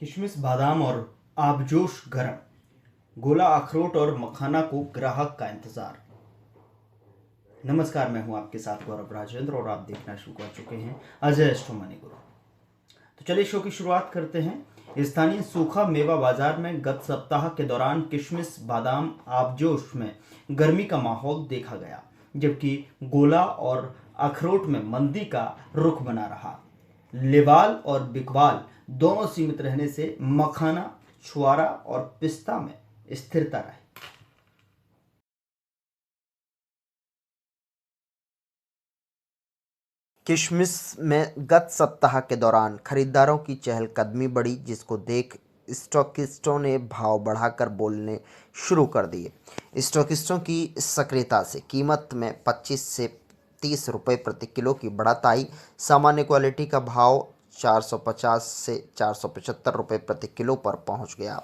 किशमिश बादाम और आबजोश गरम, गोला अखरोट और मखाना को ग्राहक का इंतजार। नमस्कार, मैं हूं आपके साथ गौरव राजेंद्र और आप देखना शुरू कर चुके हैं अजय एस्ट्रो मनी गुरु। तो चलिए शो की शुरुआत करते हैं। स्थानीय सूखा मेवा बाजार में गत सप्ताह के दौरान किशमिश बादाम आबजोश में गर्मी का माहौल देखा गया, जबकि गोला और अखरोट में मंदी का रुख बना रहा। लेवाल और बिकवाल दोनों सीमित रहने से मखाना, छुआरा और पिस्ता में स्थिरता रही। किशमिश में गत सप्ताह के दौरान खरीदारों की चहलकदमी बढ़ी, जिसको देख स्टॉकिस्टों ने भाव बढ़ाकर बोलने शुरू कर दिए। स्टॉकिस्टों की सक्रियता से कीमत में 25 से 30 रुपये प्रति किलो की बढ़त आई। सामान्य क्वालिटी का भाव 450 से 475 रुपये प्रति किलो पर पहुंच गया।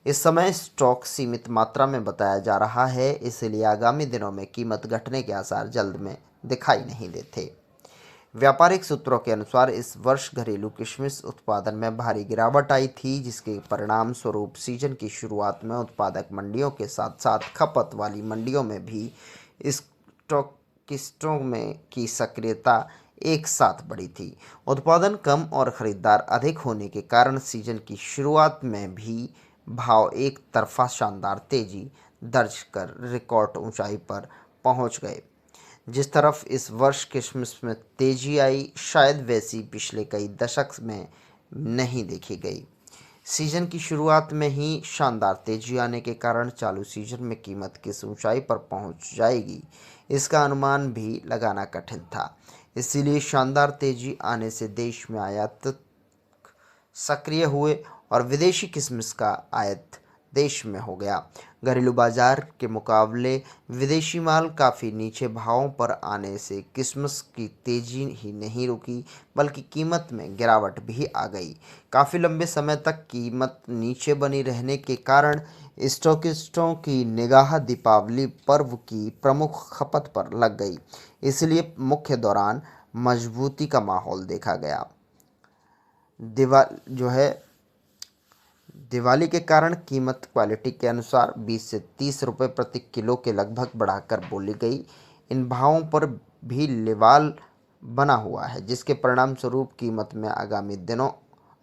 इस समय स्टॉक सीमित मात्रा में बताया जा रहा है, इसलिए आगामी दिनों में कीमत घटने के आसार जल्द में दिखाई नहीं देते। व्यापारिक सूत्रों के अनुसार इस वर्ष घरेलू किशमिश उत्पादन में भारी गिरावट आई थी, जिसके परिणाम स्वरूप सीजन की शुरुआत में उत्पादक मंडियों के साथ साथ खपत वाली मंडियों में भी स्टॉकिस्टों में की सक्रियता एक साथ बढ़ी थी। उत्पादन कम और खरीदार अधिक होने के कारण सीजन की शुरुआत में भी भाव एक तरफा शानदार तेजी दर्ज कर रिकॉर्ड ऊंचाई पर पहुंच गए। जिस तरफ इस वर्ष किशमिश में तेजी आई, शायद वैसी पिछले कई दशक में नहीं देखी गई। सीजन की शुरुआत में ही शानदार तेजी आने के कारण चालू सीजन में कीमत किस ऊंचाई पर पहुंच जाएगी, इसका अनुमान भी लगाना कठिन था। इसीलिए शानदार तेजी आने से देश में आयात सक्रिय हुए और विदेशी किशमिश का आयात देश में हो गया। घरेलू बाजार के मुकाबले विदेशी माल काफ़ी नीचे भावों पर आने से किशमिश की तेजी ही नहीं रुकी, बल्कि कीमत में गिरावट भी आ गई। काफ़ी लंबे समय तक कीमत नीचे बनी रहने के कारण स्टॉकिस्टों की निगाह दीपावली पर्व की प्रमुख खपत पर लग गई, इसलिए मुख्य दौरान मजबूती का माहौल देखा गया। दिवाली के कारण कीमत क्वालिटी के अनुसार 20 से 30 रुपये प्रति किलो के लगभग बढ़ाकर बोली गई। इन भावों पर भी लेवाल बना हुआ है, जिसके परिणाम स्वरूप कीमत में आगामी दिनों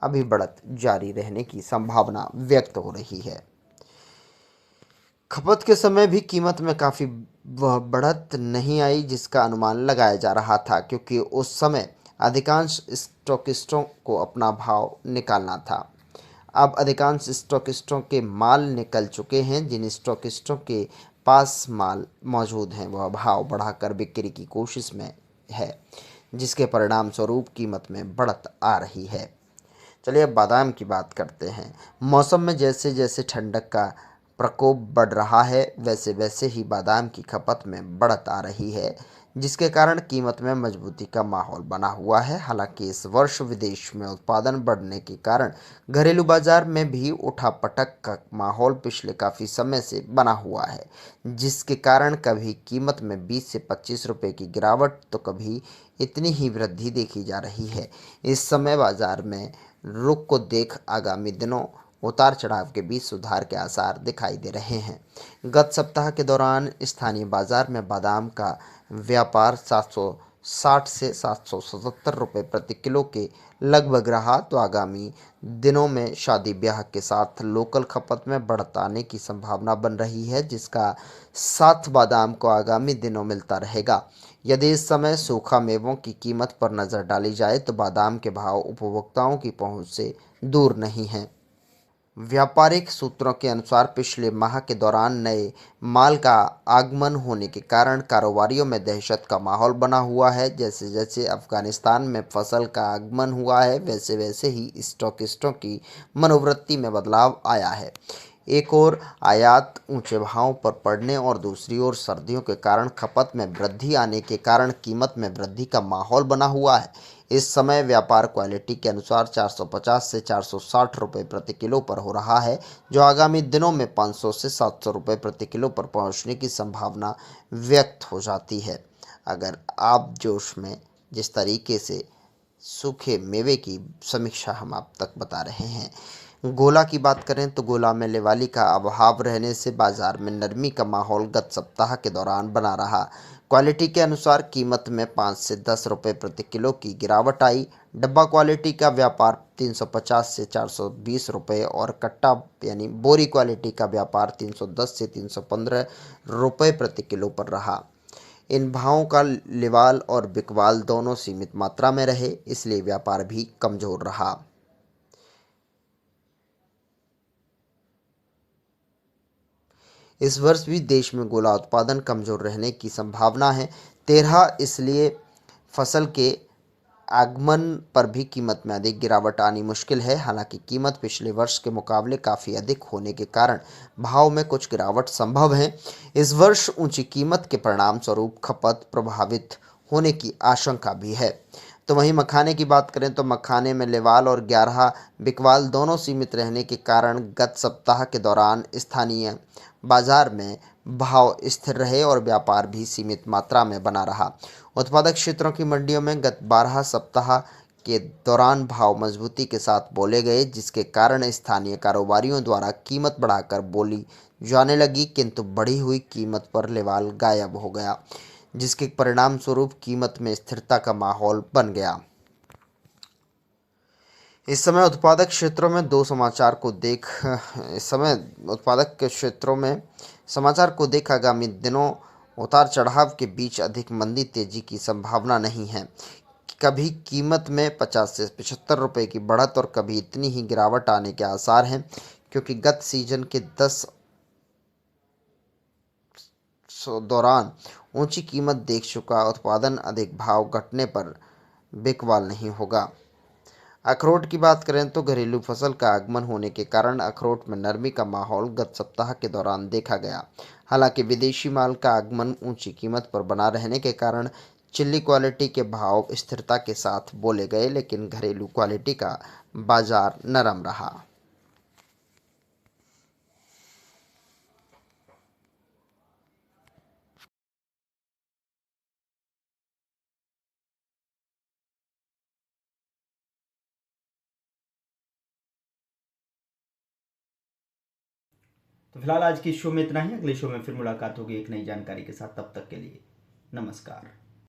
अभी बढ़त जारी रहने की संभावना व्यक्त हो रही है। खपत के समय भी कीमत में काफ़ी बढ़त नहीं आई, जिसका अनुमान लगाया जा रहा था, क्योंकि उस समय अधिकांश स्टॉकिस्टों को अपना भाव निकालना था। अब अधिकांश स्टॉकिस्टों के माल निकल चुके हैं। जिन स्टॉकिस्टों के पास माल मौजूद हैं, वह भाव बढ़ाकर बिक्री की कोशिश में है, जिसके परिणाम स्वरूप कीमत में बढ़त आ रही है। चलिए अब बादाम की बात करते हैं। मौसम में जैसे जैसे ठंडक का प्रकोप बढ़ रहा है, वैसे वैसे ही बादाम की खपत में बढ़त आ रही है, जिसके कारण कीमत में मजबूती का माहौल बना हुआ है। हालांकि इस वर्ष विदेश में उत्पादन बढ़ने के कारण घरेलू बाजार में भी उठापटक का माहौल पिछले काफ़ी समय से बना हुआ है, जिसके कारण कभी कीमत में 20 से 25 रुपये की गिरावट तो कभी इतनी ही वृद्धि देखी जा रही है। इस समय बाजार में रुख को देख आगामी दिनों उतार चढ़ाव के बीच सुधार के आसार दिखाई दे रहे हैं। गत सप्ताह के दौरान स्थानीय बाजार में बादाम का व्यापार 760 से 777 रुपये प्रति किलो के लगभग रहा, तो आगामी दिनों में शादी ब्याह के साथ लोकल खपत में बढ़त आने की संभावना बन रही है, जिसका साथ बादाम को आगामी दिनों मिलता रहेगा। यदि इस समय सूखा मेवों की कीमत पर नज़र डाली जाए तो बादाम के भाव उपभोक्ताओं की पहुंच से दूर नहीं हैं। व्यापारिक सूत्रों के अनुसार पिछले माह के दौरान नए माल का आगमन होने के कारण कारोबारियों में दहशत का माहौल बना हुआ है। जैसे जैसे अफगानिस्तान में फसल का आगमन हुआ है, वैसे वैसे ही स्टॉकिस्टों की मनोवृत्ति में बदलाव आया है। एक ओर आयात ऊंचे भावों पर पड़ने और दूसरी ओर सर्दियों के कारण खपत में वृद्धि आने के कारण कीमत में वृद्धि का माहौल बना हुआ है। इस समय व्यापार क्वालिटी के अनुसार 450 से 460 रुपये प्रति किलो पर हो रहा है, जो आगामी दिनों में 500 से 700 रुपये प्रति किलो पर पहुंचने की संभावना व्यक्त हो जाती है। अगर आप जोश में जिस तरीके से सूखे मेवे की समीक्षा हम आप तक बता रहे हैं, गोला की बात करें तो गोला में लेवाली का अभाव रहने से बाजार में नरमी का माहौल गत सप्ताह के दौरान बना रहा। क्वालिटी के अनुसार कीमत में 5 से 10 रुपये प्रति किलो की गिरावट आई। डब्बा क्वालिटी का व्यापार 350 से 420 रुपये और कट्टा यानी बोरी क्वालिटी का व्यापार 310 से 315 रुपये प्रति किलो पर रहा। इन भावों का लिवाल और बिकवाल दोनों सीमित मात्रा में रहे, इसलिए व्यापार भी कमजोर रहा। इस वर्ष भी देश में गोला उत्पादन कमजोर रहने की संभावना है। 13 इसलिए फसल के आगमन पर भी कीमत में अधिक गिरावट आनी मुश्किल है। हालांकि कीमत पिछले वर्ष के मुकाबले काफ़ी अधिक होने के कारण भाव में कुछ गिरावट संभव है। इस वर्ष ऊंची कीमत के परिणाम स्वरूप खपत प्रभावित होने की आशंका भी है। तो वहीं मखाने की बात करें तो मखाने में लेवाल और 11 बिकवाल दोनों सीमित रहने के कारण गत सप्ताह के दौरान स्थानीय बाजार में भाव स्थिर रहे और व्यापार भी सीमित मात्रा में बना रहा। उत्पादक क्षेत्रों की मंडियों में गत 12 सप्ताह के दौरान भाव मजबूती के साथ बोले गए, जिसके कारण स्थानीय कारोबारियों द्वारा कीमत बढ़ाकर बोली जाने लगी, किंतु बढ़ी हुई कीमत पर लेवाल गायब हो गया, जिसके परिणाम स्वरूप कीमत में स्थिरता का माहौल बन गया। इस समय उत्पादक क्षेत्रों में उत्पादक के क्षेत्रों में समाचार को देख आगामी दिनों उतार चढ़ाव के बीच अधिक मंदी तेजी की संभावना नहीं है। कभी कीमत में 50 से 75 रुपये की बढ़त और कभी इतनी ही गिरावट आने के आसार हैं, क्योंकि गत सीजन के 10 दौरान ऊंची कीमत देख चुका उत्पादन अधिक भाव घटने पर बिकवाल नहीं होगा। अखरोट की बात करें तो घरेलू फसल का आगमन होने के कारण अखरोट में नरमी का माहौल गत सप्ताह के दौरान देखा गया। हालांकि विदेशी माल का आगमन ऊंची कीमत पर बना रहने के कारण चिल्ली क्वालिटी के भाव स्थिरता के साथ बोले गए, लेकिन घरेलू क्वालिटी का बाजार नरम रहा। तो फिलहाल आज की शो में इतना ही। अगले शो में फिर मुलाकात होगी एक नई जानकारी के साथ। तब तक के लिए नमस्कार।